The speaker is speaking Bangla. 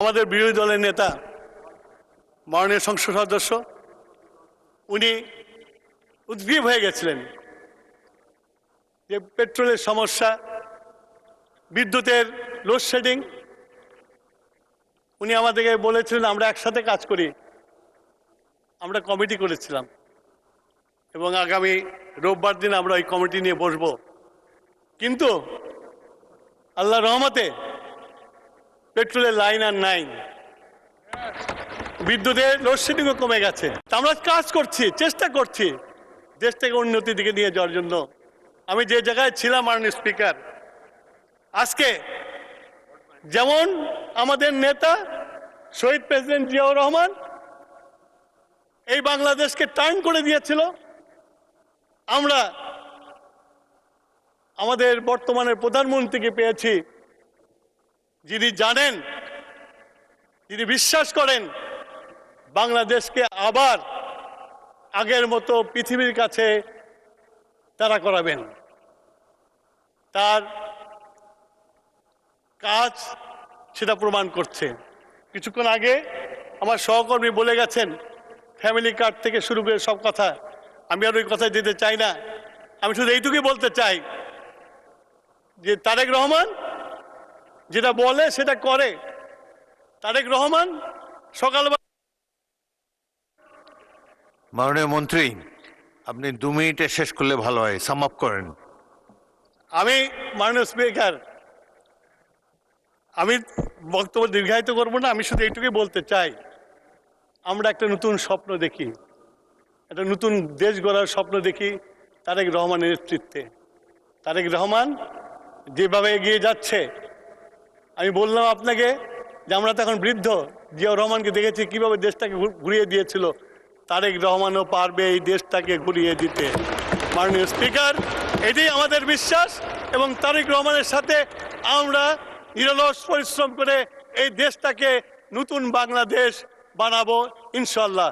আমাদের বিরোধী দলের নেতা মাননীয় সংসদ সদস্য উনি উদ্গ্রীব হয়ে গেছিলেন যে পেট্রোলের সমস্যা, বিদ্যুতের লোডশেডিং। উনি আমাদেরকে বলেছিলেন আমরা একসাথে কাজ করি। আমরা কমিটি করেছিলাম এবং আগামী রোববার দিন আমরা ওই কমিটি নিয়ে বসব। কিন্তু আল্লাহ রহমতে পেট্রোলের লাইন আর নাই, বিদ্যুতের লোডশেডিংও কমে গেছে। আমরা কাজ করছি, চেষ্টা করছি দেশটাকে উন্নতির দিকে নিয়ে যাওয়ার জন্য। আমি যে জায়গায় ছিলাম মাননীয় স্পিকার, আজকে যেমন আমাদের নেতা শহীদ প্রেসিডেন্ট জিয়াউর রহমান এই বাংলাদেশকে টার্ন করে দিয়েছিল, আমরা আমাদের বর্তমানের প্রধানমন্ত্রীকে পেয়েছি যিনি জানেন, যিনি বিশ্বাস করেন বাংলাদেশকে আবার আগের মতো পৃথিবীর কাছে তারা করাবেন। তার কাজ সেটা প্রমাণ করছে। কিছুক্ষণ আগে আমার সহকর্মী বলে গেছেন ফ্যামিলি কার্ড থেকে শুরু করে সব কথা, আমি আর ওই কথায় যেতে চাই না। আমি শুধু এইটুকুই বলতে চাই যে তারেক রহমান যেটা বলে সেটা করে। তারেক রহমান সকালবেলা। মাননীয় মন্ত্রী, আপনি 2 মিনিটে শেষ করলে ভালো হয়, সাম আপ করেন। আমি মাননীয় স্পিকার, আমি বক্তব্য দীর্ঘায়িত করব না। আমি শুধু এইটুকুই বলতে চাই, আমরা একটা নতুন স্বপ্ন দেখি, একটা নতুন দেশ গড়ার স্বপ্ন দেখি তারেক রহমানের নেতৃত্বে। তারেক রহমান যেভাবে এগিয়ে যাচ্ছে, আমি বললাম আপনাকে যে আমরা তো এখন বৃদ্ধ। জিয়াউর রহমানকে দেখেছি কিভাবে দেশটাকে ঘুরিয়ে দিয়েছিল। তারেক রহমানও পারবে এই দেশটাকে ঘুরিয়ে দিতে। মাননীয় স্পিকার, এটাই আমাদের বিশ্বাস এবং তারেক রহমানের সাথে আমরা নিরলস পরিশ্রম করে এই দেশটাকে নতুন বাংলাদেশ বানাবো ইনশাআল্লাহ।